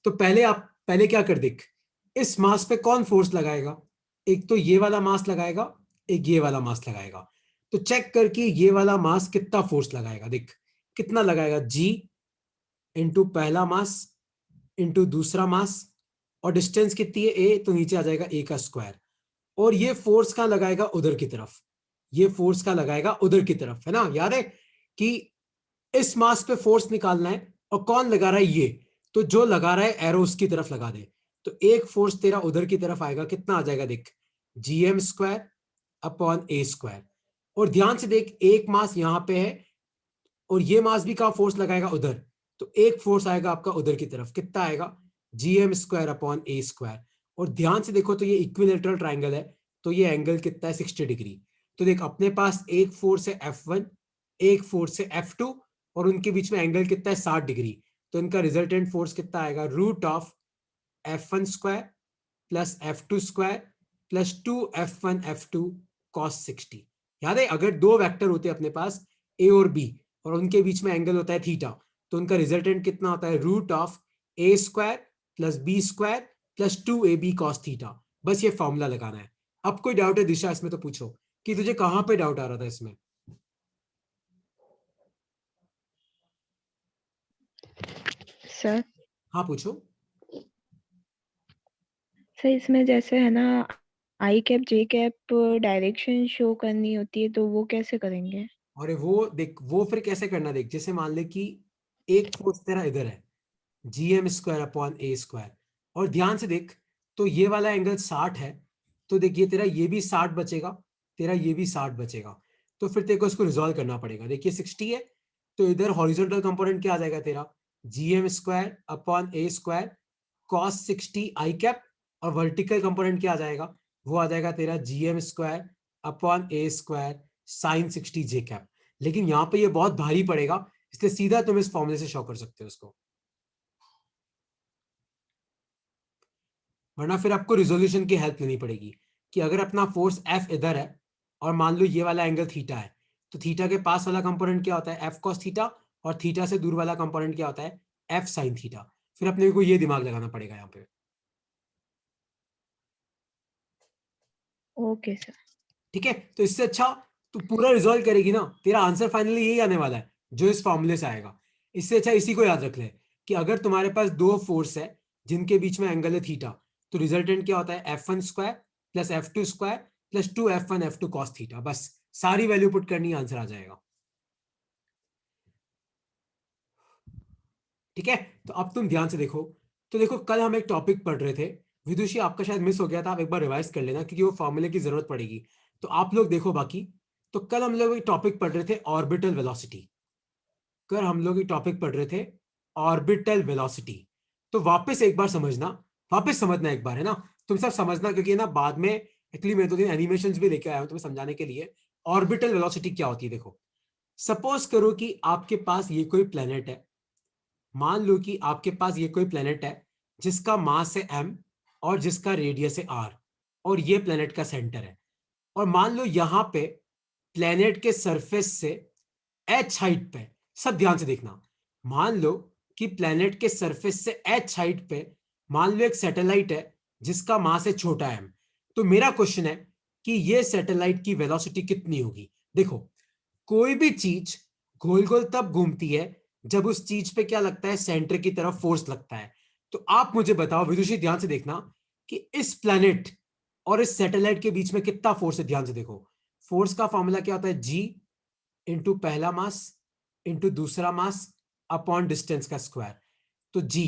तो पहले क्या कर देख, इस मास पे कौन फोर्स लगाएगा, एक तो ये वाला मास लगाएगा, एक ये वाला मास लगाएगा। तो चेक करके ये वाला मास कितना फोर्स लगाएगा, देख कितना लगाएगा, जी इंटू पहला मास इंटू दूसरा मास, और डिस्टेंस कितनी है ए, तो नीचे आ जाएगा ए का स्क्वायर। और ये फोर्स कहां लगाएगा, उधर की तरफ, ये फोर्स का लगाएगा उधर की तरफ, है ना। याद है कि इस मास पे फोर्स निकालना है, और कौन लगा रहा है ये, तो जो लगा रहा है एरो उसकी तरफ लगा दे। तो एक फोर्स तेरा उधर की तरफ आएगा, कितना आ जाएगा देख, जी एम स्क्वायर अपॉन ए स्क्वायर। और ध्यान से देख, एक मास यहां पे है और ये मास भी कहां फोर्स लगाएगा, उधर। तो एक फोर्स आएगा आपका उधर की तरफ, कितना आएगा, जी एम स्क्वायर अपॉन ए स्क्वायर। और ध्यान से देखो तो ये इक्विलेटरल ट्राइंगल है, तो ये एंगल कितना है, 60 डिग्री। तो देख अपने पास एक फोर्स है F1, एक फोर्स है F2, और उनके बीच में एंगल कितना है, 60 डिग्री। तो इनका रिजल्टेंट फोर्स कितना आएगा, root of F1 square plus F2 square plus 2F1 F2 cos 60। याद है, अगर दो वेक्टर होते हैं अपने पास ए और बी, और उनके बीच में एंगल होता है थीटा, तो उनका रिजल्टेंट कितना होता है, root of a square plus b square plus 2ab cos theta. बस ये फॉर्मूला लगाना है। अब कोई डाउट है दिशा इसमें, तो पूछो कि तुझे कहां पे डाउट आ रहा था इसमें। सर हाँ पूछो। सर इसमें जैसे है ना, आई कैप जे कैप डायरेक्शन शो करनी होती है, तो वो कैसे करेंगे? अरे वो देख, वो फिर कैसे करना, देख जैसे मान ले कि एक फोर्स तेरा इधर है, जी एम स्क्वायर अपॉन ए स्क्वायर, और ध्यान से देख, तो ये वाला एंगल 60 है, तो देख ये तेरा ये भी 60 बचेगा, तेरा ये भी 60 बचेगा। तो फिर तेरे को इसको रिजॉल्व करना पड़ेगा। देखिए 60 है, तो इधर हॉरिजॉन्टल कंपोनेंट क्या आ जाएगा तेरा, जी एम स्क्वायर अपॉन ए स्क्वायर कॉस 60 आई कैप, और वर्टिकल कंपोनेंट क्या आ जाएगा, वो आ जाएगा तेरा जी एम स्क्वायर अपॉन ए स्क्वायर साइन 60 जे कैप। लेकिन यहाँ पे ये बहुत भारी पड़ेगा, इसलिए सीधा तुम इस फॉर्मूले से शो कर सकते हो उसको, वरना फिर आपको रिजोल्यूशन की हेल्प लेनी पड़ेगी। कि अगर अपना फोर्स F इधर है, और मान लो ये वाला एंगल थीटा है, तो थीटा के पास वाला कंपोनेंट क्या होता है, F cos थीटा, और थीटा से दूर वाला कंपोनेंट क्या होता है, F sin थीटा। फिर अपने को ये दिमाग लगाना पड़ेगा यहाँ पे। Okay sir. ठीक है, तो इससे अच्छा तू पूरा रिजोल्व करेगी ना, तेरा आंसर फाइनली यही आने वाला है जो इस फॉर्मूले से आएगा। इससे अच्छा इसी को याद रख ले, कि अगर तुम्हारे पास दो फोर्स है जिनके बीच में एंगल है थीटा, तो रिजल्टेंट क्या होता है, F1 square plus F2 square plus 2F1 F2 cos theta. बस सारी वैल्यू पुट करनी, आंसर आ जाएगा। ठीक है, तो अब तुम ध्यान से देखो। तो देखो कल हम एक टॉपिक पढ़ रहे थे, विदुषी आपका शायद मिस हो गया था, आप एक बार रिवाइज कर लेना क्योंकि वो फॉर्मूले की जरूरत पड़ेगी। तो आप लोग देखो बाकी। तो कल हम लोग एक टॉपिक पढ़ रहे थे, ऑर्बिटल वेलोसिटी। कर हम लोग एक टॉपिक पढ़ रहे थे, ऑर्बिटल वेलोसिटी। तो वापस एक बार समझना, वापस समझना एक बार, है ना। तुम सब समझना, क्योंकि ना बाद में एक्चुअली मैं 2 दिन एनिमेशंस भी लेके आया हूं तुम्हें समझाने के लिए। ऑर्बिटल वेलोसिटी क्या होती है, देखो सपोज करो कि आपके पास ये कोई प्लेनेट है, मान लो कि आपके पास ये कोई प्लेनेट है जिसका मास है m और जिसका रेडियस है r, और ये प्लेनेट का सेंटर है। और मान लो यहां पे प्लेनेट के सरफेस से h हाइट पे, सब ध्यान से देखना, मान लो कि प्लेनेट के सरफेस से h हाइट पे मान लो एक सैटेलाइट है जिसका मास है छोटा m। तो मेरा क्वेश्चन है कि ये सैटेलाइट की वेलोसिटी कितनी होगी। देखो कोई भी चीज गोल गोल तब घूमती है जब उस चीज पे क्या लगता है, सेंटर की तरफ फोर्स लगता है। तो आप मुझे बताओ विदुषी, ध्यान से देखना कि इस प्लैनेट और इस सैटेलाइट के बीच में कितना फोर्स है। ध्यान से देखो, फोर्स का फॉर्मूला क्या होता है, जी इंटू पहला मास इंटू दूसरा मास अपॉन डिस्टेंस का स्क्वायर। तो जी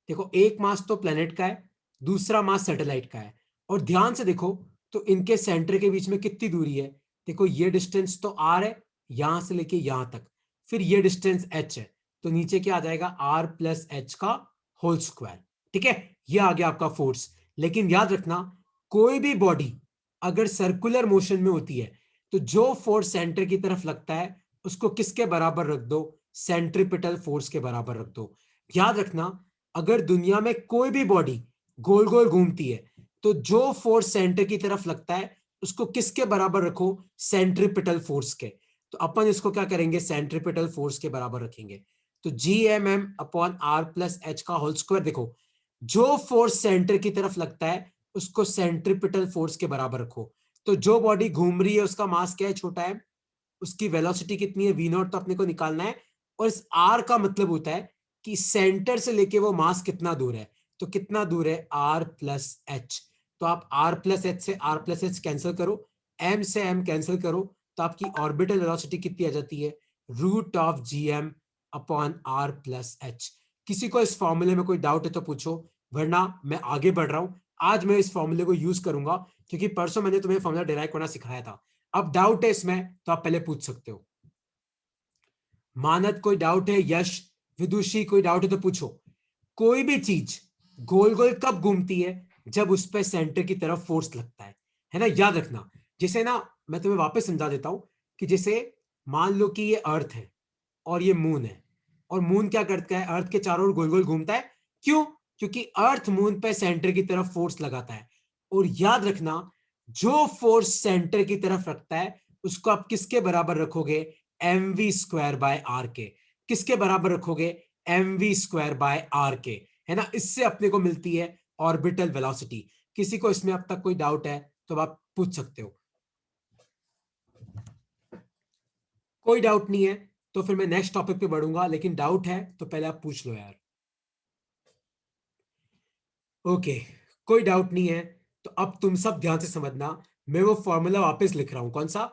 देखो, एक मास तो प्लेनेट का है, दूसरा मास सैटेलाइट का है, और ध्यान से देखो तो इनके सेंटर के बीच में कितनी दूरी है। देखो ये डिस्टेंस तो आर है, यहां से लेके यहां तक, फिर ये डिस्टेंस एच है, तो नीचे क्या आ जाएगा, आर प्लस एच का होल स्क्वायर। ठीक है, ये आ गया आपका फोर्स। लेकिन याद रखना, कोई भी बॉडी अगर सर्कुलर मोशन में होती है, तो जो फोर्स सेंटर की तरफ लगता है उसको किसके बराबर रख दो, सेंट्रिपिटल फोर्स के बराबर रख दो। याद रखना, अगर दुनिया में कोई भी बॉडी गोल गोल घूमती है, तो जो फोर्स सेंटर की तरफ लगता है उसको किसके बराबर रखो, सेंट्रिपिटल फोर्स के। तो अपन इसको क्या करेंगे, सेंट्रिपिटल फोर्स के बराबर रखेंगे। तो G M M upon R plus H का होल स्क्वायर। देखो जो फोर्स सेंटर की तरफ लगता है उसको सेंट्रिपिटल फोर्स के बराबर रखो। तो जो बॉडी घूम रही है उसका मास क्या है, छोटा है, उसकी वेलोसिटी कितनी है, वी नॉट, तो अपने को निकालना है। और इस आर का मतलब होता है कि सेंटर से लेके वो मास कितना दूर है। तो कितना दूर है, आर प्लस एच। तो आप आर प्लस एच से आर प्लस एच कैंसिल करो, एम से एम कैंसिल करो, तो आपकी ऑर्बिटल वेलोसिटी कितनी आ जाती है, root of G M upon R plus H. किसी को इस फॉर्मूले में कोई डाउट है तो पूछो, वरना मैं आगे बढ़ रहा हूं। आज मैं इस फॉर्मूले को यूज करूंगा क्योंकि परसों मैंने तुम्हें फॉर्मूला डिराइव करना सिखाया था। अब डाउट है इसमें तो आप पहले पूछ सकते हो। मानद कोई डाउट है, यश, विदुषी कोई डाउट है तो पूछो। कोई भी चीज गोल गोल कब घूमती है, जब उस पर सेंटर की तरफ फोर्स लगता है ना, याद रखना। जैसे ना, मैं तुम्हें वापस समझा देता हूं कि जैसे मान लो कि ये अर्थ है और ये मून है, और मून क्या करता है, अर्थ के चारों ओर गोल गोल घूमता है। क्यों? क्योंकि अर्थ मून पे सेंटर की तरफ फोर्स लगाता है। और याद रखना, जो फोर्स सेंटर की तरफ रखता है उसको आप किसके बराबर रखोगे, M V square by R के। किसके बराबर रखोगे, M V square by R के, है ना। इससे अपने को मिलती है ऑर्बिटल वेलोसिटी। किसी को इसमें अब तक कोई डाउट है तो आप पूछ सकते हो। कोई डाउट नहीं है तो फिर मैं नेक्स्ट टॉपिक पे बढ़ूंगा, लेकिन डाउट है तो पहले आप पूछ लो यार। ओके, कोई डाउट नहीं है तो अब तुम सब ध्यान से समझना। मैं वो फॉर्मूला वापस लिख रहा हूं, कौन सा,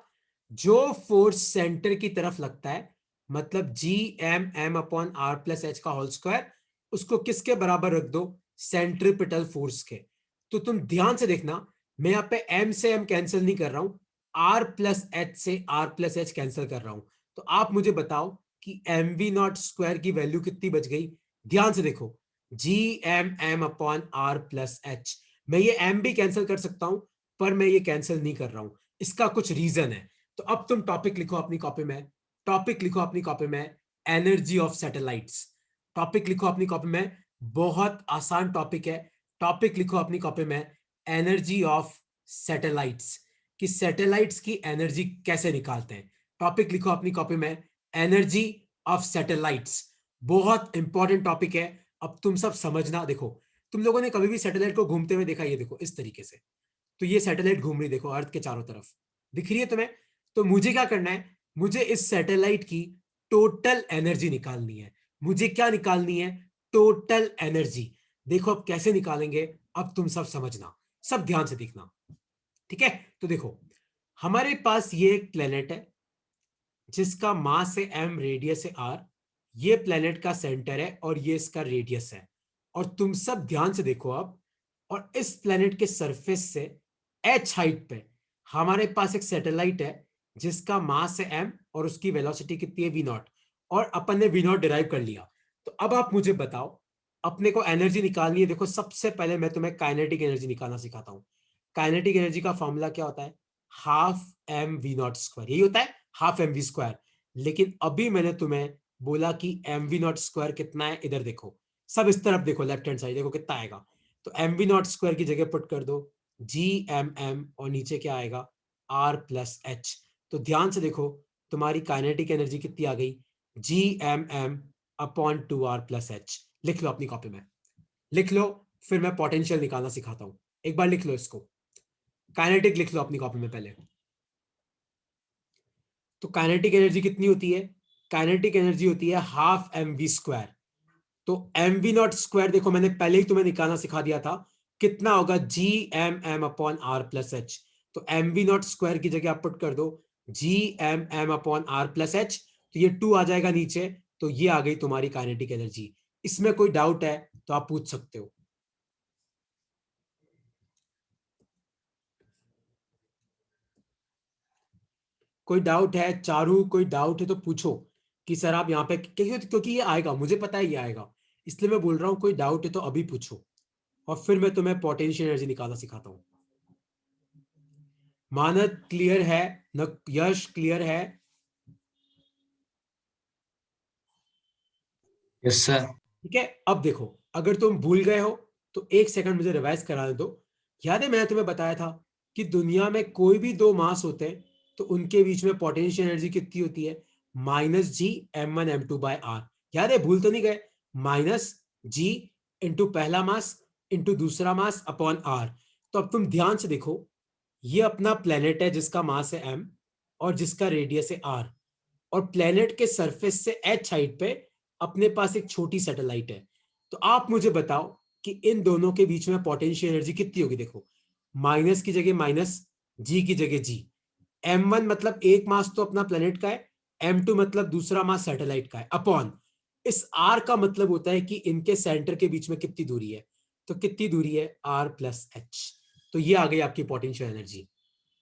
जो फोर्स सेंटर की तरफ लगता है, मतलब G M M upon R plus H का होल स्क्वायर, उसको किसके बराबर रख दो, सेंट्रिपिटल फोर्स के। तो तुम ध्यान से देखना, मैं यहां पे एम से एम कैंसिल नहीं कर रहा हूं, आर प्लस एच से आर प्लस एच कैंसिल कर रहा हूं। तो आप मुझे बताओ कि एम वी नॉट स्क्वायर की वैल्यू कितनी बच गई। ध्यान से देखो, G M M upon R plus H. मैं ये एम भी कैंसिल कर सकता हूं, पर मैं ये कैंसिल नहीं कर रहा हूं, इसका कुछ रीजन है। तो अब तुम टॉपिक लिखो अपनी कॉपी में, टॉपिक लिखो अपनी कॉपी में, एनर्जी ऑफ सैटेलाइट्स। टॉपिक लिखो अपनी कॉपी में, बहुत आसान टॉपिक है। टॉपिक लिखो अपनी कॉपी में, एनर्जी ऑफ सैटेलाइट्स, कि सैटेलाइट्स की एनर्जी कैसे निकालते हैं। टॉपिक लिखो अपनी कॉपी में, एनर्जी ऑफ सैटेलाइट्स। बहुत इंपॉर्टेंट टॉपिक है। अब तुम सब समझना, देखो तुम लोगों ने कभी भी सैटेलाइट को घूमते हुए देखा, ये देखो इस तरीके से। तो ये सैटेलाइट घूम रही, देखो अर्थ के चारों तरफ दिख रही है तुम्हें। तो मुझे क्या करना है, मुझे इस सैटेलाइट की टोटल एनर्जी निकालनी है। मुझे क्या निकालनी है, टोटल एनर्जी। देखो अब कैसे निकालेंगे, अब तुम सब समझना, सब ध्यान से देखना, ठीक है। तो देखो, हमारे पास ये एक प्लेनेट है जिसका मास है m, रेडियस है r। ये प्लेनेट का सेंटर है और ये इसका रेडियस है। और तुम सब ध्यान से देखो अब, और इस प्लेनेट के सरफेस से h हाइट पे हमारे पास एक सैटेलाइट है जिसका मास है m और उसकी वेलोसिटी कितनी है, v नॉट। और अपन ने v नॉट डिराइव कर लिया। तो अब आप मुझे बताओ, अपने को एनर्जी निकालनी है। देखो सबसे पहले मैं तुम्हें काइनेटिक एनर्जी निकालना सिखाता हूं। काइनेटिक एनर्जी का फॉर्मूला क्या होता है, half M V naught square, यही होता है, हाफ एम वी स्क्वायर। लेकिन अभी मैंने तुम्हें बोला कि एम वी नॉट स्क्वायर कितना है, इधर देखो, सब इस तरफ देखो, लेफ्ट हैंड साइड देखो कितना आएगा। तो एम वी नॉट स्क्वायर की जगह पुट कर दो जी एम एम, और नीचे क्या आएगा, आर प्लस एच। तो ध्यान से देखो, तुम्हारी काइनेटिक एनर्जी कितनी आ गई, G M M upon two R plus H. लिख लो अपनी कॉपी में, लिख लो। फिर मैं पोटेंशियल निकालना सिखाता हूं, एक बार लिख लो इसको। काइनेटिक लिख लो अपनी कॉपी में पहले। तो काइनेटिक एनर्जी कितनी होती है, काइनेटिक एनर्जी होती है हाफ एम वी स्क्वायर। तो एम वी नॉट स्क्वायर देखो मैंने पहले ही तुम्हें निकालना सिखा दिया था, कितना होगा, G M M upon R plus H. तो एम वी नॉट स्क्वायर की जगह आप पुट कर दो G M M upon R plus H. तो ये 2 आ जाएगा नीचे, तो ये आ गई तुम्हारी काइनेटिक एनर्जी। इसमें कोई डाउट है तो आप पूछ सकते हो। कोई डाउट है चारू, कोई डाउट है तो पूछो कि सर आप यहाँ पे, क्योंकि ये आएगा, मुझे पता है ये आएगा, इसलिए मैं बोल रहा हूँ कोई डाउट है तो अभी पूछो, और फिर मैं तुम्हें पोटेंशियल एनर्जी निकालना सिखाता हूँ। मानद क्लियर है न, यश क्लियर है। Yes sir. ठीक है, अब देखो, अगर तुम भूल गए हो तो एक सेकंड मुझे रिवाइज कराने दो। याद है मैंने तुम्हें बताया था कि दुनिया में कोई भी दो मास होते हैं तो उनके बीच में पोटेंशियल एनर्जी कितनी होती है, minus G M one M two by R. याद है, भूल तो नहीं गए, माइनस जी इंटू पहला मास इंटू दूसरा मास अपॉन आर। तो अब तुम ध्यान से देखो, ये अपना प्लेनेट है जिसका मास है m और जिसका रेडियस है r, और प्लेनेट के सरफेस से h हाइट पे अपने पास एक छोटी सैटेलाइट है। तो आप मुझे बताओ कि इन दोनों के बीच में पोटेंशियल एनर्जी कितनी होगी। देखो, माइनस की जगह माइनस, जी की जगह जी। m1 मतलब एक मास तो अपना प्लेनेट का है, m2 मतलब दूसरा मास सैटेलाइट का है, अपॉन इस r का मतलब होता है कि इनके सेंटर के बीच में कितनी दूरी है। तो कितनी दूरी है, r प्लस h। तो ये आ गई आपकी पोटेंशियल एनर्जी।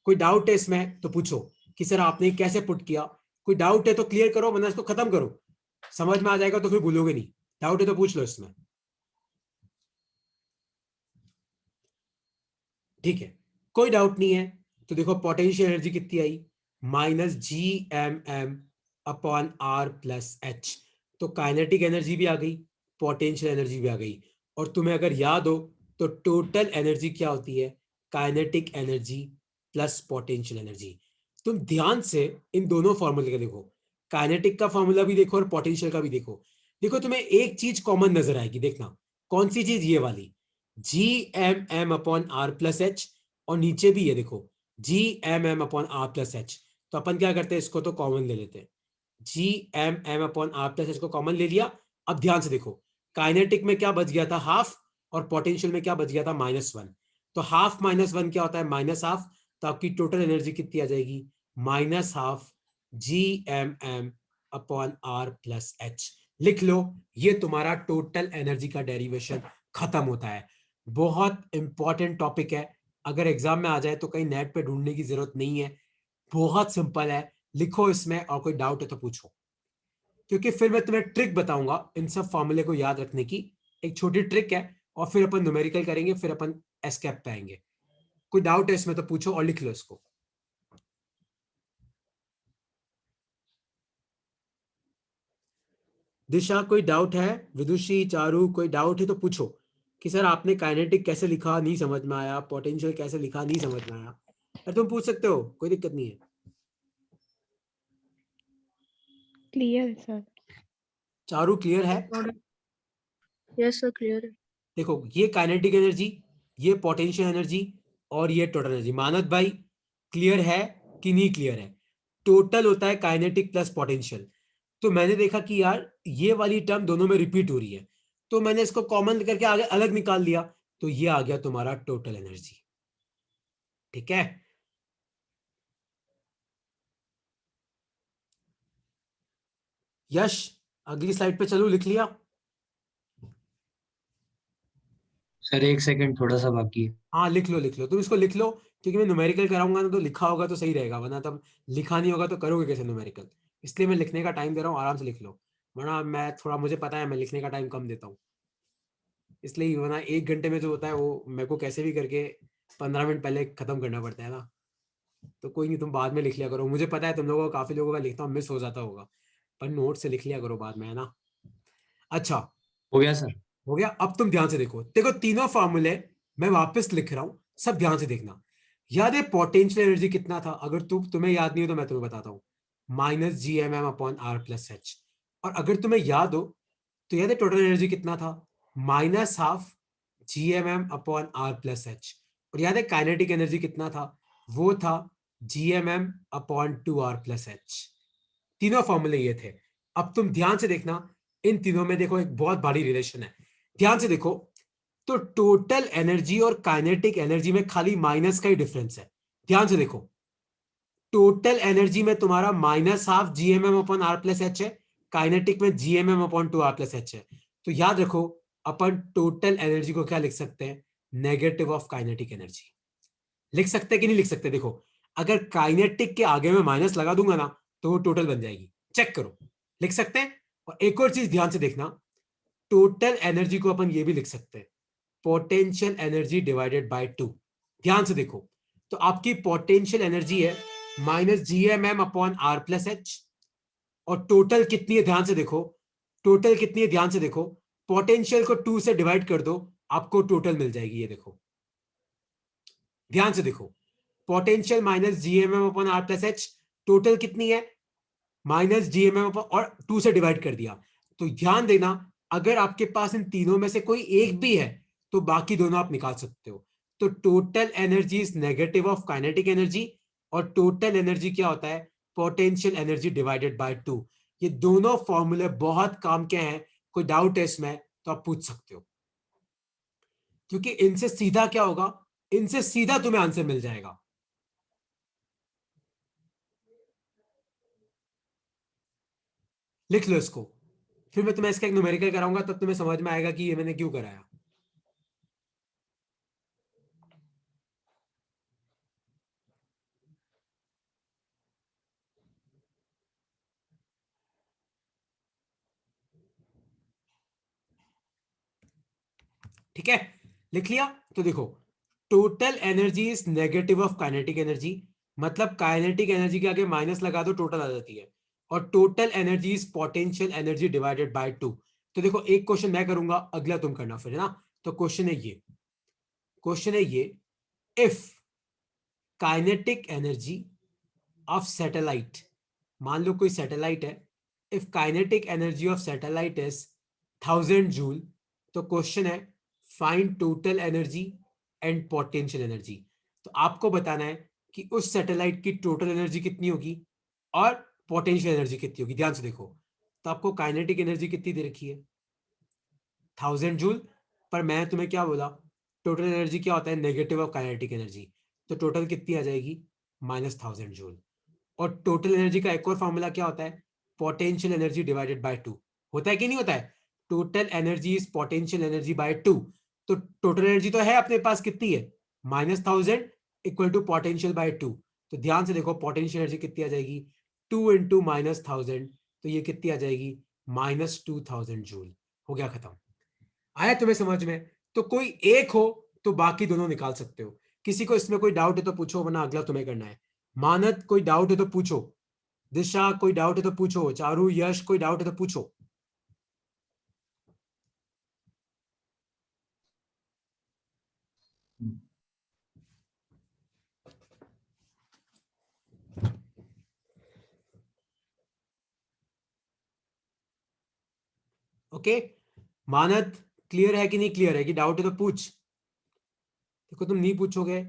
कोई डाउट है इसमें तो पूछो कि सर आपने कैसे पुट किया। कोई डाउट है तो क्लियर करो, वरना इसको खत्म करो, समझ में आ जाएगा तो फिर भूलोगे नहीं। डाउट है तो पूछ लो इसमें, ठीक है। कोई डाउट नहीं है तो देखो पोटेंशियल एनर्जी कितनी आई, minus G M M upon R plus H. तो काइनेटिक एनर्जी भी आ गई, पोटेंशियल एनर्जी भी आ गई। और तुम्हें अगर याद हो तो टोटल एनर्जी क्या होती है, kinetic energy plus potential energy. तुम ध्यान से इन दोनों फॉर्मूले का देखो, काइनेटिक का फॉर्मूला भी देखो और पोटेंशियल का भी देखो। देखो तुम्हें एक चीज कॉमन नजर आएगी, देखना कौन सी चीज, ये वाली G M M upon R plus H, और नीचे भी ये देखो G M M upon R plus H. तो अपन क्या करते हैं, इसको तो कॉमन ले लेते हैं, G M M upon R plus H को कॉमन ले लिया। अब ध्यान से देखो, काइनेटिक में क्या बच गया था, हाफ, और पोटेंशियल में क्या बच गया था, -1। तो हाफ -1 क्या होता है, -हाफ। तो आपकी टोटल एनर्जी कितनी आ जाएगी, -half G M M upon R plus H. लिख लो, ये तुम्हारा टोटल एनर्जी का डेरिवेशन खत्म होता है। बहुत इंपॉर्टेंट टॉपिक है, अगर एग्जाम में आ जाए तो कहीं नेट पे ढूंढने की जरूरत नहीं है, बहुत सिंपल है। लिखो इसमें, और कोई डाउट है तो पूछो, क्योंकि फिर मैं तुम्हें ट्रिक बताऊंगा इन सब फॉर्मूले को याद रखने की। एक छोटी ट्रिक है, और फिर अपन न्यूमेरिकल करेंगे, फिर अपन एस्केप पे आएंगे। कोई डाउट है इसमें तो पूछो और लिख लो इसको। दिशा कोई डाउट है, विदुषी, चारू कोई डाउट है तो पूछो कि सर आपने काइनेटिक कैसे लिखा, नहीं समझ में आया, पोटेंशियल कैसे लिखा, नहीं समझ में आया। अरे तुम पूछ सकते हो, कोई दिक्कत नहीं है। क्लियर है सर। चारू क्लियर है। यस सर, क्लियर है। देखो, ये काइनेटिक एनर्जी, ये पोटेंशियल एनर्जी, और ये टोटल एनर्जी। मानद भाई क्लियर है कि नहीं क्लियर है। टोटल होता है काइनेटिक प्लस पोटेंशियल। तो मैंने देखा कि यार ये वाली टर्म दोनों में रिपीट हो रही है, तो मैंने इसको कॉमन करके आगे अलग निकाल लिया, तो ये आ गया तुम्हारा टोटल एनर्जी। ठीक है, यश अगली स्लाइड पे चलो, लिख लिया। सर एक सेकंड, थोड़ा सा बाकी है। हाँ लिख लो लिख लो, तुम इसको लिख लो, क्योंकि मैं न्यूमेरिकल कराऊंगा ना तो लिखा होगा तो सही रहेगा, वरना तब लिखा नहीं होगा तो करोगे कैसे न्यूमेरिकल। इसलिए मैं लिखने का टाइम दे रहा हूँ, आराम से लिख लो, वरना मैं थोड़ा, मुझे पता है मैं लिखने का टाइम कम देता हूँ, इसलिए वरना 1 घंटे में जो होता है वो मेरे को कैसे भी करके 15 मिनट पहले खत्म करना पड़ता है ना। तो कोई नहीं, तुम बाद में लिख लिया करो, मुझे पता है तुम लोगों का, काफी लोगों का लिखता हूँ मिस हो जाता होगा, पर नोट से लिख लिया करो बाद में, है ना। अच्छा, हो गया सर। हो गया। अब तुम ध्यान से देखो, देखो तीनों फॉर्मूले मैं वापस लिख रहा हूं, सब ध्यान से देखना। याद है पोटेंशियल एनर्जी कितना था, अगर तुम्हें याद नहीं हो तो मैं तुम्हें बताता हूं, -GMM upon R plus H. और अगर तुम्हें याद हो तो याद है टोटल एनर्जी कितना था, -half GMM upon R plus H. और याद है काइनेटिक एनर्जी कितना था, वो था GMM upon 2R plus H. तीनों फॉर्मूले ये थे। अब तुम ध्यान से देखना, इन तीनों में देखो एक बहुत बड़ी रिलेशन है, ध्यान से देखो। तो टोटल एनर्जी और काइनेटिक एनर्जी में खाली माइनस का ही डिफरेंस है। ध्यान से देखो, टोटल एनर्जी में तुम्हारा -half GMM upon R plus H है, काइनेटिक में GMM upon 2R plus H है। तो याद रखो, अपन टोटल एनर्जी को क्या लिख सकते हैं, नेगेटिव ऑफ काइनेटिक एनर्जी। लिख सकते हैं कि नहीं लिख सकते, देखो अगर काइनेटिक के आगे में माइनस लगा दूंगा ना तो वो टोटल बन जाएगी, चेक करो, लिख सकते हैं। और एक और चीज ध्यान से देखना, टोटल एनर्जी को अपन ये भी लिख सकते हैं, पोटेंशियल एनर्जी डिवाइडेड बाय 2। ध्यान से देखो, तो आपकी पोटेंशियल एनर्जी है -GMM upon R plus H, और टोटल कितनी है ध्यान से देखो, टोटल कितनी है ध्यान से देखो, पोटेंशियल को 2 से डिवाइड कर दो, आपको टोटल मिल जाएगी, ये देखो ध्यान से देखो, potential -GMM upon R plus H, total कितनी है -GMM अपॉन, और 2 से डिवाइड कर दिया। तो ध्यान देना, अगर आपके पास इन तीनों में से कोई एक भी है तो बाकी दोनों आप निकाल सकते हो। तो total energy is negative of kinetic energy, और टोटल एनर्जी क्या होता है, पोटेंशियल एनर्जी डिवाइडेड बाय 2। ये दोनों फॉर्मूले बहुत काम के हैं, कोई डाउट है इसमें तो आप पूछ सकते हो, क्योंकि इनसे सीधा क्या होगा, इनसे सीधा तुम्हें आंसर मिल जाएगा। लिख लो इसको, फिर मैं तुम्हें इसका एक न्यूमेरिकल कराऊंगा, तब तुम्हें समझ में आएगा कि ये मैंने क्यों कराया। ठीक है, लिख लिया। तो देखो, total energy is negative of kinetic energy, मतलब काइनेटिक एनर्जी के आगे माइनस लगा दो, टोटल आ जाती है। और total energy is potential energy divided by 2। तो देखो, एक क्वेश्चन मैं करूंगा, अगला तुम करना फिर, है ना। तो क्वेश्चन है ये, if kinetic energy of satellite, मान लो कोई सैटेलाइट है, if kinetic energy of satellite is 1000 joule, तो क्वेश्चन है find total energy and potential energy. तो आपको बताना है कि उस सैटेलाइट की टोटल एनर्जी कितनी होगी और पोटेंशियल एनर्जी कितनी होगी। ध्यान से देखो, तो आपको काइनेटिक एनर्जी कितनी दे रखी है, 1000 जूल, पर मैं तुम्हें क्या बोला, टोटल एनर्जी क्या होता है, नेगेटिव ऑफ काइनेटिक एनर्जी, तो टोटल कितनी आ जाएगी, -1000 जूल। और टोटल एनर्जी का एक और फॉर्मूला क्या होता है, पोटेंशियल एनर्जी डिवाइडेड बाय 2। होता है कि नहीं होता है, total energy is potential energy by 2। तो टोटल एनर्जी तो है अपने पास, कितनी है, -1000 इक्वल टू पोटेंशियल बाय 2। तो ध्यान से देखो, पोटेंशियल एनर्जी कितनी आ जाएगी, 2 इंटू -1000, तो ये कितनी आ जाएगी, -2000 जूल। हो गया खत्म। आया तुम्हें समझ में। तो कोई एक हो तो बाकी दोनों निकाल सकते हो। किसी को इसमें कोई डाउट है तो पूछो, वरना अगला तुम्हें करना है। मानद कोई डाउट है तो पूछो, दिशा कोई डाउट है तो पूछो, चारू यश कोई डाउट है तो पूछो। ओके, मानद क्लियर है कि नहीं, क्लियर है कि डाउट है तो पूछ। देखो, तुम नहीं पूछोगे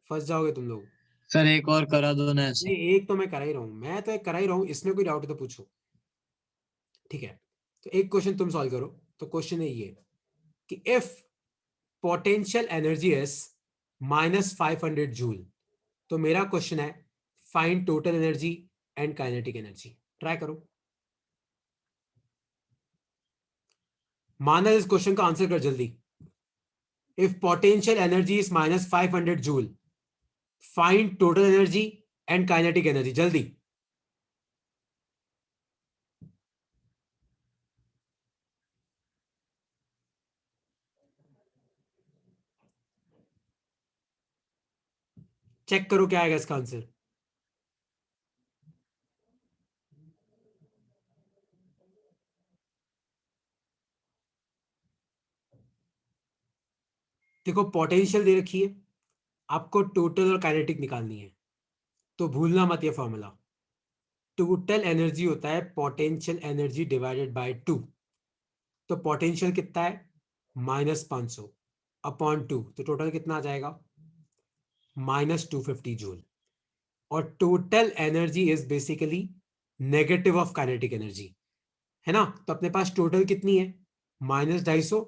फंस जाओगे तुम लोग। सर एक और करा दो ना ऐसे। नहीं, एक तो मैं करा ही रहा हूं, मैं तो एक करा ही रहा हूं, इसमें कोई डाउट है तो पूछो। ठीक है, तो एक क्वेश्चन तुम सॉल्व करो। तो क्वेश्चन है ये कि if potential energy is -500 joule, तो मेरा क्वेश्चन है find total energy and kinetic energy. Try करो, माना इस क्वेश्चन का आंसर कर जल्दी। If potential energy is -500 joule, find total energy and kinetic energy, जल्दी। चेक करो क्या आएगा इसका आंसर। देखो, पोटेंशियल दे रखी है, आपको टोटल और काइनेटिक निकालनी है, तो भूलना मत ये फॉर्मूला। टोटल एनर्जी होता है पोटेंशियल एनर्जी डिवाइडेड बाय 2। तो पोटेंशियल कितना है, -500 अपॉन 2, तो टोटल कितना आ जाएगा, -250 जूल। और total energy is basically negative of kinetic energy, है ना। तो अपने पास टोटल कितनी है, -250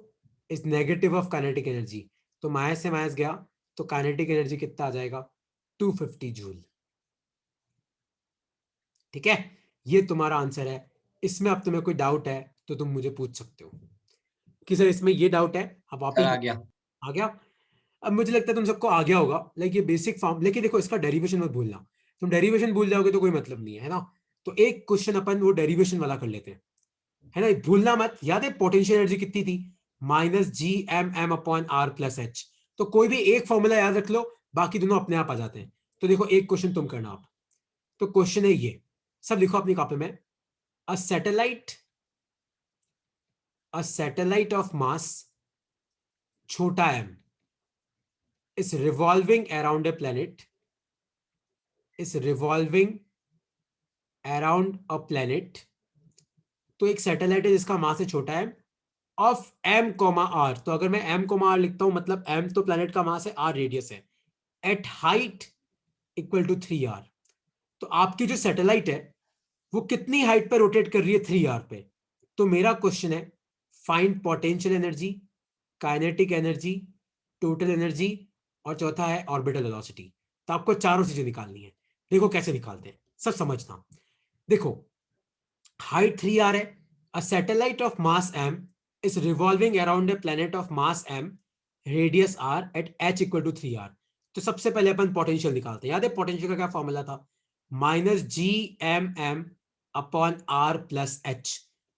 is negative of kinetic energy, तो माइनस से माइनस गया, तो काइनेटिक एनर्जी कितना आ जाएगा, 250 जूल। ठीक है, ये तुम्हारा आंसर है। इसमें अब तुम्हें कोई डाउट है तो तुम मुझे पूछ सकते हो कि सर इसमें ये डाउट है। अब सर वापस आ गया। आ गया। अब मुझे लगता है तुम सबको आ गया होगा, लाइक ये बेसिक फॉर्म, लेकिन देखो इसका डेरिवेशन मत भूलना। तुम डेरिवेशन भूल जाओगे तो कोई मतलब नहीं है ना। तो एक क्वेश्चन अपन वो डेरिवेशन वाला कर लेते हैं, है ना। भूलना मत, याद है पोटेंशियल एनर्जी कितनी थी, -GMM/R+H। तो कोई भी एक फॉर्मूला याद रख लो, बाकी दोनों अपने आप आ जाते हैं। तो देखो, एक क्वेश्चन तुम करना आप। तो क्वेश्चन है ये, सब लिखो अपनी कॉपी में। अ सैटेलाइट ऑफ मास छोटा m is revolving around a planet, is revolving around a planet तो एक सैटेलाइट है जिसका मास है छोटा m of m comma r। तो अगर मैं m कॉमा r लिखता हूं मतलब m तो प्लेनेट का मास है, r रेडियस है, at height equal to 3r। तो आपकी जो सैटेलाइट है वो कितनी हाइट पे रोटेट कर रही है? 3r पे। तो मेरा क्वेश्चन है find potential energy, kinetic energy, total energy और चौथा है ऑर्बिटल वेलोसिटी। तो आपको चारों चीजें निकालनी है। देखो कैसे निकालते हैं, सब समझना। देखो हाइट 3r है, a satellite of mass m is revolving around a planet of mass m radius r at h equal to 3r। तो सबसे पहले अपन पोटेंशियल निकालते हैं। याद है पोटेंशियल का क्या फॉर्मूला था? Minus G M M upon R plus H.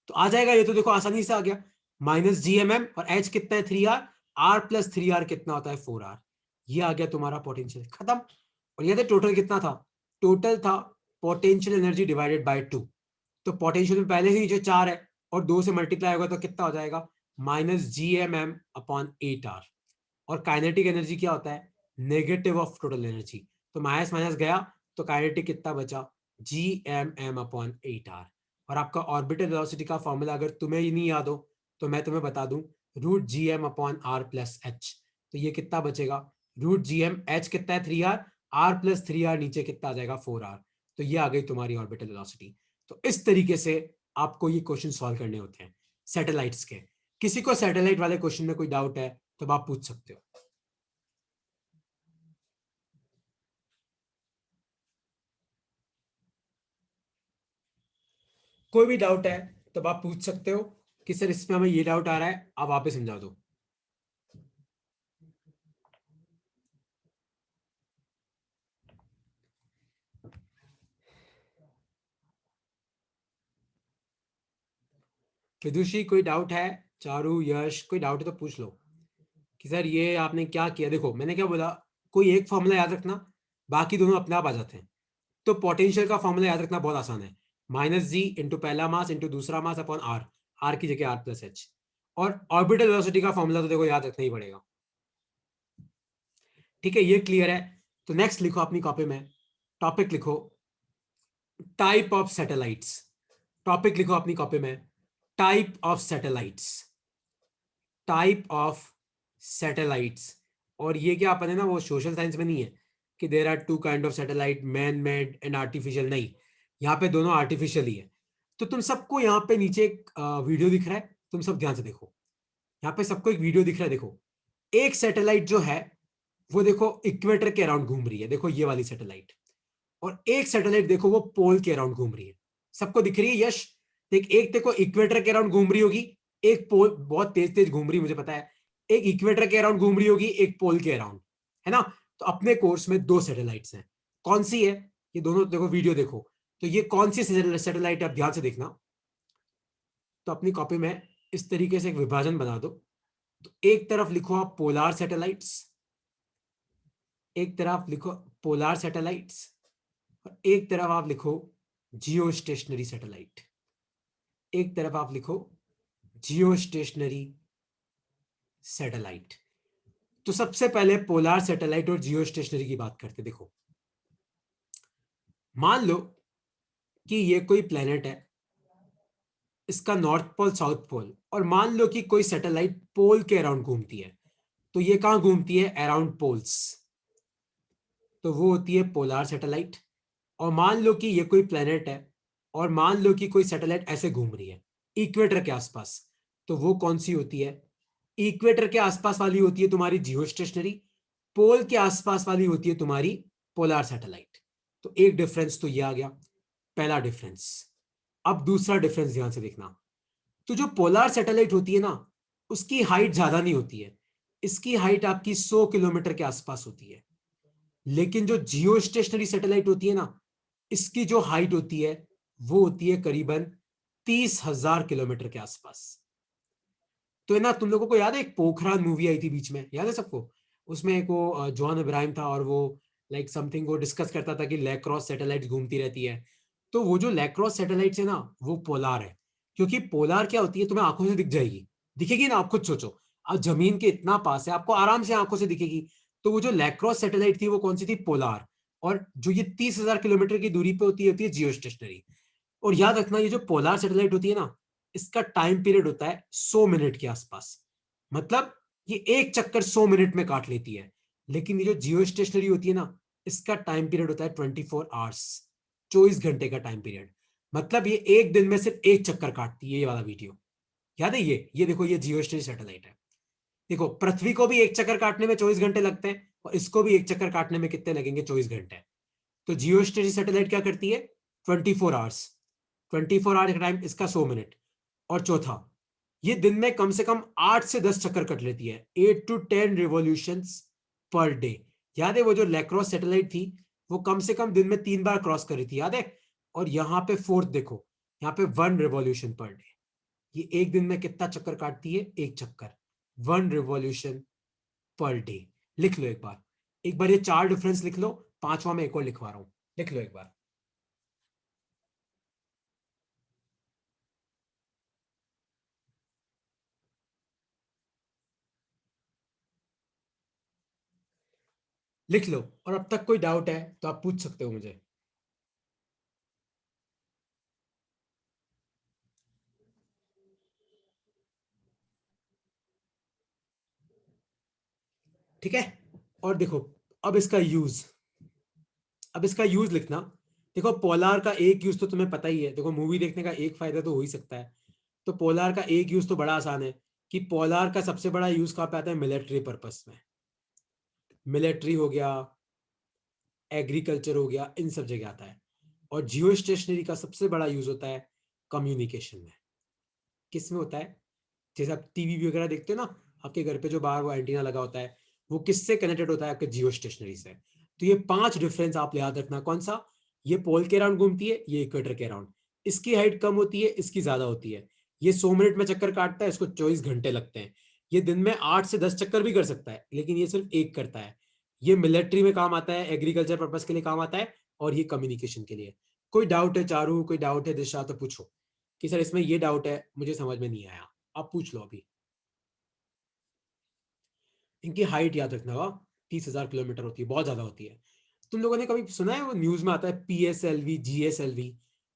तो आ जाएगा ये, तो देखो आसानी से आ गया, माइनस जी एम एम और एच कितना है 3r, r प्लस 3r कितना होता है 4r। ये आ गया तुम्हारा पोटेंशियल, खत्म। और ये टोटल कितना था? टोटल था पोटेंशियल एनर्जी डिवाइडेड बाय 2। तो पोटेंशियल में पहले ही जो 4 है और 2 से मल्टीप्लाई होगा तो कितना हो जाएगा? Minus G M M upon 8r। और काइनेटिक एनर्जी क्या होता है? Negative of total energy. तो माइनस माइनस गया तो काइनेटिक कितना बचा? G M M upon 8r। और आपका ऑर्बिटल वेलोसिटी का फॉर्मूला अगर तुम्हें ही नहीं याद हो तो मैं तुम्हें बता दूं, root G M upon R plus H. तो ये कितना बचेगा? रूट जी एम, एच कितना है 3r, r प्लस 3r नीचे कितना आ जाएगा 4r। तो ये आ गई तुम्हारी ऑर्बिटल वेलोसिटी। तो इस तरीके से आपको ये क्वेश्चन सॉल्व करने होते हैं सैटेलाइट्स के। किसी को सैटेलाइट वाले क्वेश्चन में कोई डाउट है तो आप पूछ सकते हो। कोई भी डाउट है तो आप पूछ सकते हो कि सर इसमें हमें ये डाउट आ रहा है, आप वापस समझा दो। विदुषी कोई डाउट है? चारू, यश, कोई डाउट है तो पूछ लो कि सर ये आपने क्या किया। देखो मैंने क्या बोला, कोई एक फॉर्मूला याद रखना, बाकी दोनों अपने आप आ जाते हैं। तो पोटेंशियल का फॉर्मूला याद रखना बहुत आसान है, माइनस जी इंटू पहला मास इंटू दूसरा मास अपॉन आर, आर की जगह आर प्लस एच। और ऑर्बिटल वेलोसिटी का फॉर्मूला तो देखो याद रखना ही पड़ेगा। ठीक है, ये क्लियर है। तो नेक्स्ट लिखो अपनी कॉपी में, टॉपिक लिखो टाइप ऑफ सैटेलाइट्स। टॉपिक लिखो अपनी कॉपी में type of satellites, type of satellites. और ये क्या अपन है ना, वो सोशल साइंस में नहीं है कि there are two kind of satellite, man made and artificial, नहीं, यहाँ पे दोनों आर्टिफिशियल ही है। तो तुम सबको यहाँ पे नीचे एक वीडियो दिख रहा है, तुम सब ध्यान से देखो, यहाँ पे सबको एक वीडियो दिख रहा है। देखो एक सैटेलाइट जो है वो देखो इक्वेटर के अराउंड घूम रही है, देखो ये वाली सैटेलाइट। और एक सैटेलाइट देखो वो पोल के अराउंड घूम रही है। सबको दिख रही है? यश देख, एक देखो इक्वेटर के अराउंड घूम रही होगी, एक पोल बहुत तेज तेज घूम रही मुझे पता है, एक इक्वेटर के अराउंड घूम रही होगी, एक पोल के अराउंड, है ना। तो अपने कोर्स में 2 सैटेलाइट्स हैं, कौन सी है? ये दोनों देखो, वीडियो देखो। तो ये कौन सी सैटेलाइट है आप ध्यान से देखना। तो अपनी कॉपी में इस तरीके से एक विभाजन बना दो। तो एक तरफ लिखो आप पोलार सैटेलाइट्स, एक तरफ लिखो पोलार सैटेलाइट्स, और एक तरफ आप लिखो जियो स्टेशनरी सैटेलाइट। एक तरफ आप लिखो जियो स्टेशनरी सैटेलाइट। तो सबसे पहले पोलार सैटेलाइट और जियो स्टेशनरी की बात करते। देखो मान लो कि ये कोई प्लेनेट है, इसका नॉर्थ पोल साउथ पोल, और मान लो कि कोई सैटेलाइट पोल के अराउंड घूमती है। तो ये कहां घूमती है? अराउंड पोल्स, तो वो होती है पोलार सैटेलाइट। और मान लो कि ये कोई प्लेनेट है और मान लो कि कोई सैटेलाइट ऐसे घूम रही है इक्वेटर के आसपास, तो वो कौन सी होती है? इक्वेटर के आसपास वाली होती है तुम्हारी जियो स्टेशनरी, पोल के आसपास वाली होती है तुम्हारी पोलार सैटेलाइट। तो एक डिफरेंस तो ये आ गया, पहला डिफरेंस। अब दूसरा डिफरेंस ध्यान से देखना। तो जो पोलार सैटेलाइट होती है ना, उसकी हाइट ज्यादा नहीं होती है, इसकी हाइट आपकी 100 किलोमीटर के आसपास होती है। लेकिन जो जियो स्टेशनरी सैटेलाइट होती है ना, इसकी जो हाइट होती है वो होती है करीबन 30,000 किलोमीटर के आसपास। तो है ना, तुम लोगों को याद है एक पोखरान मूवी आई थी बीच में, याद है सबको? उसमें एक वो जॉन इब्राहिम था और वो लाइक समथिंग वो डिस्कस करता था कि लैक्रॉस सैटेलाइट घूमती रहती है। तो वो जो लैक्रॉस सैटेलाइट है ना, वो पोलार है। क्योंकि पोलार क्या होती है, तुम्हें आंखों से दिख जाएगी, दिखेगी ना, आप खुद सोचो, आप जमीन के इतना पास है, आपको आराम से आंखों से दिखेगी। तो वो जो लैक्रॉस सैटेलाइट थी वो कौन सी थी? पोलार। और जो ये 30,000 किलोमीटर की दूरी पे होती है जियो स्टेशनरी। और याद रखना, ये जो पोलार सैटेलाइट होती है ना, इसका टाइम पीरियड होता है 100 मिनट के आसपास, मतलब ये एक चक्कर 100 मिनट में काट लेती है। लेकिन ये जो जियो स्टेशनरी होती है ना, इसका टाइम पीरियड होता है 24 आवर्स, 24 घंटे का टाइम पीरियड। मतलब ये एक दिन में सिर्फ एक चक्कर काटती है। ये वाला वीडियो याद है? ये देखो, ये जियो स्टेशनरी सैटेलाइट है। देखो, पृथ्वी को भी एक चक्कर काटने में 24 घंटे लगते हैं और इसको भी एक चक्कर काटने में कितने लगेंगे? 24 घंटे। तो जियो स्टेशनरी सैटेलाइट क्या करती है? 24 आवर्स, 24 आवर्स का टाइम, इसका 100 मिनट। और चौथा, ये दिन में कम से कम 8 से 10 चक्कर कट लेती है, 8 to 10 रिवॉल्यूशंस पर डे। याद है वो जो लैक्रोस सैटेलाइट थी, वो कम से कम दिन में 3 बार क्रॉस करी थी, याद है? और यहाँ पे फोर्थ देखो, यहाँ पे 1 रिवॉल्यूशन पर डे। ये एक दिन में कितना चक्कर काटती है? एक चक्कर, 1 रिवॉल्यूशन पर डे। लिख लो एक बार ये 4 डिफरेंस लिख लो, 5वां मैं एक और लिखवा रहा हूं, लिख लो एक बार। लिख लो, और अब तक कोई डाउट है तो आप पूछ सकते हो मुझे। ठीक है, और देखो अब इसका यूज लिखना। देखो, पोलार का एक यूज तो तुम्हें पता ही है। देखो, मूवी देखने का एक फायदा तो हो ही सकता है, तो पोलार का एक यूज तो बड़ा आसान है कि पोलार का सबसे बड़ा यूज कहाँ पे आता है? मिलिट्री पर्पस में। मिलिट्री हो गया, एग्रीकल्चर हो गया, इन सब जगह आता है। और जियो स्टेशनरी का सबसे बड़ा यूज होता है कम्युनिकेशन में। किस में होता है? जैसे आप टीवी वगैरह देखते हो ना, आपके घर पे जो बाहर वो एंटीना लगा होता है, वो किससे कनेक्टेड होता है? आपके जियो स्टेशनरी से। तो ये 5 डिफरेंस आप याद रखना। कौन सा? ये पोल के अराउंड घूमती है, ये इक्वेटर के अराउंड। इसकी हाइट कम होती है, इसकी ज्यादा होती है। ये 100 मिनट में चक्कर काटता है, इसको 24 घंटे लगते हैं। ये दिन में 8 से 10 चक्कर भी कर सकता है, लेकिन ये सिर्फ एक करता है। ये मिलिट्री में काम आता है, एग्रीकल्चर पर्पज के लिए काम आता है, और ये कम्युनिकेशन के लिए। कोई डाउट है चारू, कोई डाउट है दिशा, तो पूछो कि सर इसमें ये डाउट है, मुझे समझ में नहीं आया। आप पूछ लो अभी। इनकी हाइट याद रखना होगा, 30,000 किलोमीटर होती है, बहुत ज्यादा होती है। तुम लोगों ने कभी सुना है वो न्यूज में आता है PSLV GSLV?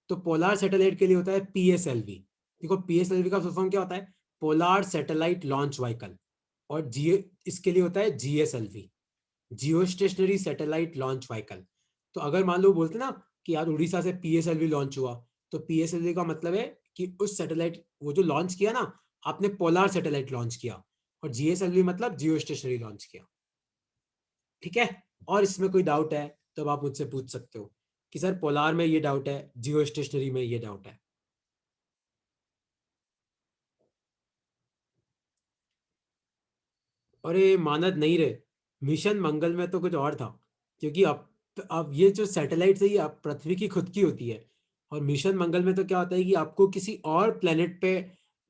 तो पोलार सैटेलाइट के लिए होता है PSLV। देखो, PSLV का फुल फॉर्म क्या होता है? Polar satellite launch vehicle. और जी इसके लिए होता है GSLV, जियो स्टेशनरी सैटेलाइट लॉन्च व्हीकल। तो अगर मान लो बोलते ना कि यार उड़ीसा से PSLV लॉन्च हुआ, तो PSLV का मतलब है कि उस सैटेलाइट, वो जो लॉन्च किया ना आपने, पोलार सैटेलाइट लॉन्च किया। और GSLV मतलब जियो स्टेशनरी लॉन्च किया। ठीक है, और इसमें कोई डाउट है तो आप मुझसे पूछ सकते हो कि सर पोलार में ये डाउट है, जियो स्टेशनरी में ये डाउट है। अरे मानद नहीं रहे, मिशन मंगल में तो कुछ और था। क्योंकि अब ये जो सैटेलाइट है ये अब पृथ्वी की खुद की होती है, और मिशन मंगल में तो क्या होता है कि आपको किसी और प्लेनेट पे,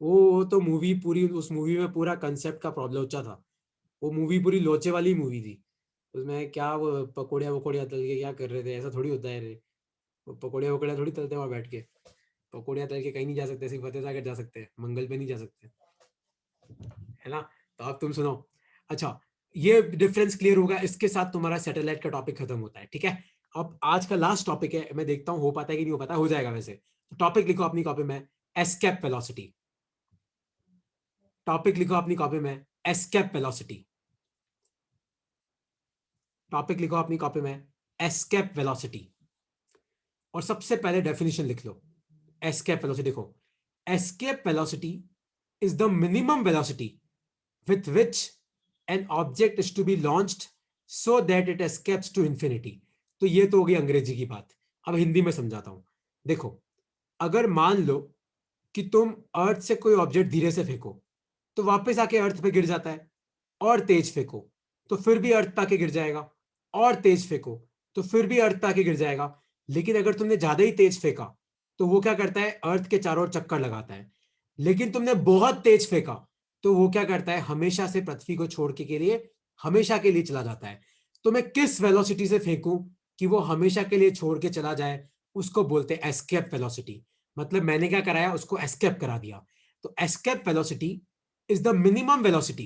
वो तो मूवी पूरी, उस मूवी में पूरा कंसेप्ट का प्रॉब्लम लोचा था। वो मूवी पूरी लोचे वाली मूवी थी। उसमें क्या वो पकौड़िया वकौड़िया तल के क्या कर रहे थे, ऐसा थोड़ी होता है रे। वो पकौड़िया वकौड़िया थोड़ी तलते हैं वहां बैठ के। पकौड़िया तल के कहीं नहीं जा सकते, सिर्फ फतेह सागर जा सकते हैं, मंगल पे नहीं जा सकते, है ना? तो अब तुम सुनो। अच्छा, ये डिफरेंस क्लियर होगा, इसके साथ तुम्हारा सैटेलाइट का टॉपिक खत्म होता है। ठीक है, अब आज का लास्ट टॉपिक है, मैं देखता हूँ हो पाता है कि नहीं हो पाता, हो जाएगा वैसे। तो टॉपिक लिखो अपनी कॉपी में, एस्केप वेलोसिटी। टॉपिक लिखो अपनी कॉपी में, एस्केप वेलोसिटी। टॉपिक लिखो अपनी कॉपी में, एस्केप वेलोसिटी। और सबसे पहले डेफिनेशन लिख लो एस्केप वेलोसिटी। देखो, escape velocity is the minimum velocity with which an object is to be launched so that it escapes to infinity। तो ये तो हो गई अंग्रेजी की बात। अब हिंदी में समझाता हूं। देखो, अगर मान लो कि तुम अर्थ से कोई ऑब्जेक्ट धीरे से फेंको तो वापस आके अर्थ पे गिर जाता है, और तेज फेंको तो फिर भी अर्थ पे आके गिर जाएगा, और तेज फेंको तो फिर भी अर्थ पे आके गिर जाएगा। लेकिन अगर तुमने ज्यादा ही तेज फेंका तो वो क्या करता है? अर्थ के चारों ओर चक्कर लगाता है। लेकिन तुमने बहुत तेज फेंका तो वो क्या करता है? हमेशा से पृथ्वी को छोड़ के लिए हमेशा के लिए चला जाता है। तो मैं किस वेलोसिटी से फेंकूं कि वो हमेशा के लिए छोड़ के चला जाए, उसको बोलते हैं एस्केप वेलोसिटी। मतलब मैंने क्या कराया? उसको एस्केप करा दिया। तो escape velocity is the minimum velocity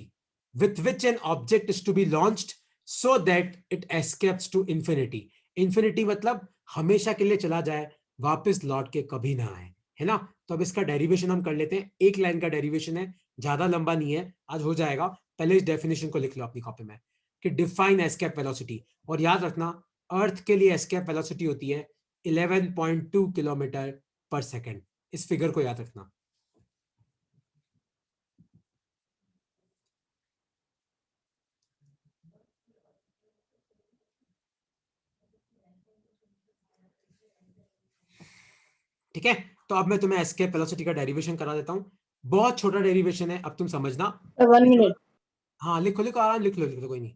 with which an object is to be launched so that it escapes to infinity। infinity मतलब हमेशा के लिए चला जाए, वापस लौट के कभी ना आए, है ना? तो अब इसका डेरिवेशन हम कर लेते हैं। एक लाइन का डेरिवेशन है, ज्यादा लंबा नहीं है, आज हो जाएगा। पहले इस डेफिनेशन को लिख लो अपनी कॉपी में कि डिफाइन एस्केप वेलोसिटी। और याद रखना अर्थ के लिए एस्केप वेलोसिटी होती है 11.2 किलोमीटर पर सेकेंड। इस फिगर को याद रखना। ठीक है, तो अब मैं तुम्हें एस्केप वेलोसिटी का डेरिवेशन करा देता हूं। बहुत छोटा डेरिवेशन है, अब तुम समझना। 1 minute. हाँ लिखो लिखो, आराम लिख लो, कोई नहीं,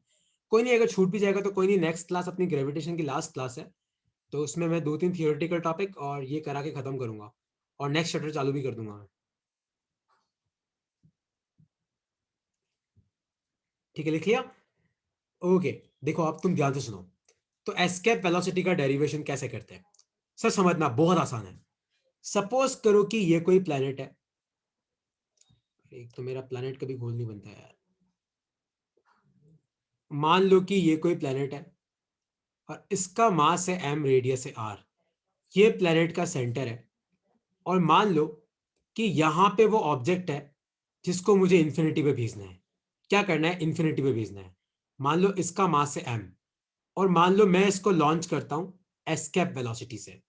कोई नहीं, अगर छूट भी जाएगा तो कोई नहीं। नेक्स्ट क्लास अपनी ग्रेविटेशन की लास्ट क्लास है, तो उसमें मैं 2-3 थियोरेटिकल टॉपिक और ये करा के खत्म करूंगा, और नेक्स्ट चैप्टर चालू भी कर दूंगा मैं। ठीक है, लिख लिया? ओके, देखो अब तुम ध्यान से सुनो। तो एस्केप वेलोसिटी का डेरिवेशन कैसे करते हैं, सर समझना बहुत आसान है। सपोज करो कि ये कोई प्लेनेट है। एक तो मेरा प्लेनेट कभी गोल नहीं बनता यार। मान लो कि ये कोई प्लेनेट है और इसका मास है m, रेडियस है r। ये प्लेनेट का सेंटर है। और मान लो कि यहां पे वो ऑब्जेक्ट है जिसको मुझे इंफिनिटी पे भेजना है। क्या करना है? इंफिनिटी पे भेजना है। मान लो इसका मास है m, और मान लो मैं इसको लॉन्च करता हूं एस्केप वेलोसिटी से,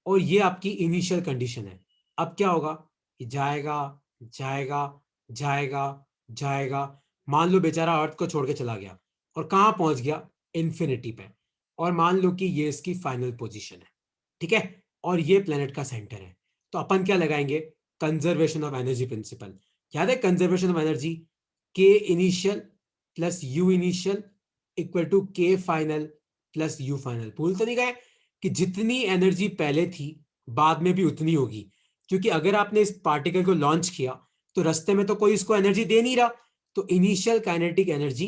और ये आपकी इनिशियल कंडीशन है। अब क्या होगा? ये जाएगा जाएगा जाएगा जाएगा। मान लो बेचारा अर्थ को छोड़ के चला गया और कहां पहुंच गया? इंफिनिटी पे। और मान लो कि ये इसकी फाइनल पोजीशन है। ठीक है, और ये प्लेनेट का सेंटर है। तो अपन क्या लगाएंगे? Conservation of energy principle. याद है conservation of energy? K initial plus U initial equal to K final plus U final. भूल तो नहीं गए कि जितनी एनर्जी पहले थी बाद में भी उतनी होगी, क्योंकि अगर आपने इस पार्टिकल को लॉन्च किया तो रास्ते में तो कोई इसको एनर्जी दे नहीं रहा। तो initial kinetic energy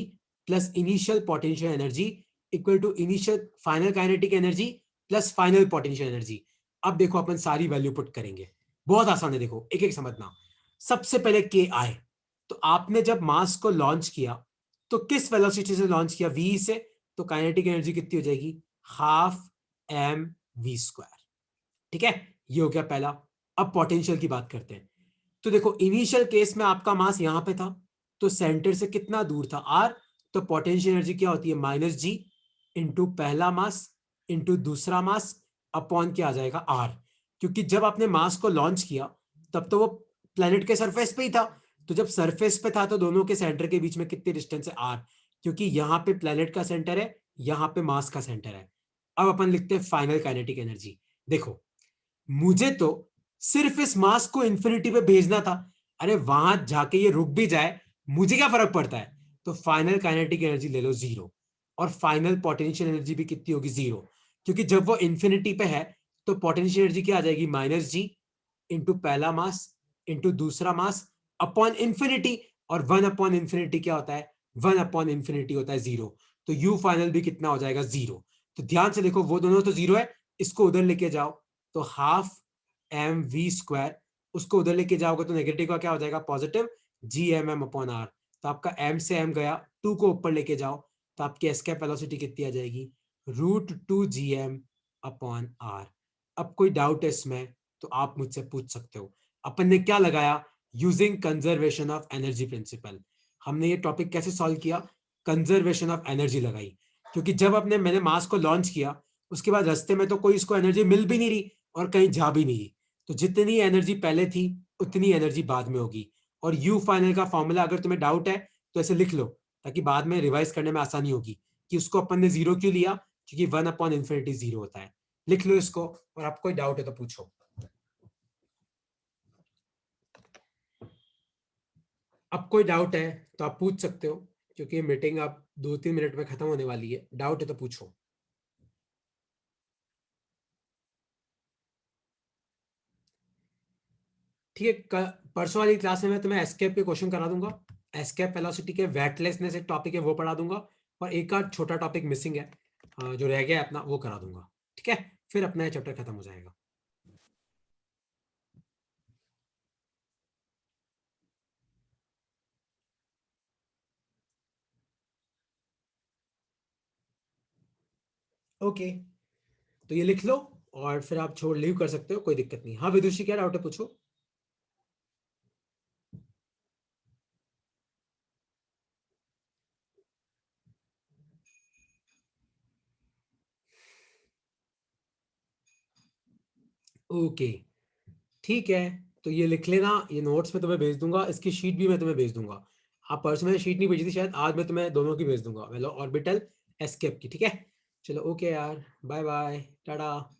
plus initial potential energy equal to initial final kinetic energy plus final potential energy. अब देखो अपन सारी वैल्यू पुट करेंगे, बहुत आसान है, देखो एक एक समझना। सबसे पहले के आए, तो आपने जब मास को लॉन्च किया तो किस वेलोसिटी से लॉन्च किया? वी से। तो काइनेटिक एनर्जी कितनी हो जाएगी? Half M V square. ठीक है, ये हो गया पहला। अब पोटेंशियल की बात करते हैं। तो देखो इनिशियल केस में आपका मास यहां पे था, तो सेंटर से कितना दूर था? आर। तो पोटेंशियल एनर्जी क्या होती है? माइनस जी इंटू पहला मास इंटू दूसरा मास अपॉन क्या आ जाएगा? आर। क्योंकि जब आपने मास को लॉन्च किया तब तो वो प्लेनेट के सरफेस पे ही था, तो जब सरफेस पे था तो दोनों के सेंटर के बीच में कितनी डिस्टेंस है? आर। क्योंकि यहां पे प्लेनेट का सेंटर है, यहां पे मास का सेंटर है। अब अपन लिखते हैं फाइनल काइनेटिक एनर्जी। देखो मुझे तो सिर्फ इस मास को इंफिनिटी पे भेजना था, अरे वहां जाके ये रुक भी जाए मुझे क्या फर्क पड़ता है? तो फाइनल काइनेटिक एनर्जी ले लो 0, और फाइनल पोटेंशियल एनर्जी भी कितनी होगी? 0। क्योंकि जब वो इंफिनिटी पे है तो पोटेंशियल एनर्जी क्या आ जाएगी? माइनस जी इंटू पहला मास इंटू दूसरा मास अपॉन इंफिनिटी। और 1 अपॉन इंफिनिटी क्या होता है? 1 अपॉन इंफिनिटी होता है 0। तो यू फाइनल भी कितना हो जाएगा? 0। तो ध्यान से देखो वो दोनों तो 0 है, इसको उधर लेके जाओ तो हाफ एम वी स्क्वायर, उसको उधर लेके जाओगे तो नेगेटिव का क्या हो जाएगा? Positive G M M upon R. तो आपका एम से एम गया, 2 को ऊपर लेके जाओ तो आपकी एस्केप वेलोसिटी कितनी आ जाएगी? √2 जी एम अपॉन आर। अब कोई डाउट है इसमें तो आप मुझसे पूछ सकते हो। अपन ने क्या लगाया? Using conservation of energy principal. हमने ये टॉपिक कैसे सॉल्व किया? कंजर्वेशन ऑफ एनर्जी लगाई। क्योंकि जब मैंने मास को लॉन्च किया उसके बाद रास्ते में तो कोई इसको एनर्जी मिल भी नहीं रही और कहीं जा भी नहीं रही, तो जितनी एनर्जी पहले थी उतनी एनर्जी बाद में होगी। और यू फाइनल का फॉर्मूला अगर तुम्हें डाउट है तो ऐसे लिख लो ताकि बाद में रिवाइज करने में आसानी होगी कि उसको अपन ने 0 क्यों लिया, क्योंकि 1 अपॉन इंफिनिटी 0 होता है। लिख लो इसको, और आपको कोई डाउट है तो पूछो। अब कोई डाउट है तो आप पूछ सकते हो, क्योंकि मीटिंग अब 2-3 मिनट में खत्म होने वाली है। डाउट है तो पूछो। ठीक है, परसों वाली क्लास में मैं तुम्हें एस्केप के क्वेश्चन करा दूंगा। एस्केप वेलोसिटी के वेटलेसनेस एक टॉपिक है वो पढ़ा दूंगा, और एक आध छोटा टॉपिक मिसिंग है जो रह गया है अपना, वो करा दूंगा। ठीक है, फिर अपना ये चैप्टर खत्म हो जाएगा। ओके, तो ये लिख लो और फिर आप छोड़ लीव कर सकते हो, कोई दिक्कत नहीं। हाँ विदुषी क्या डाउट है पूछो। ओके, ठीक है। तो ये लिख लेना, ये नोट्स में तुम्हें भेज दूंगा, इसकी शीट भी मैं तुम्हें भेज दूंगा। आप परसों में शीट नहीं भेजी थी शायद, आज मैं तुम्हें दोनों की भेज दूंगा, वेलो ऑर्बिटल एस्केप की, ठीक है। चलो ओके यार, बाय बाय, टाटा।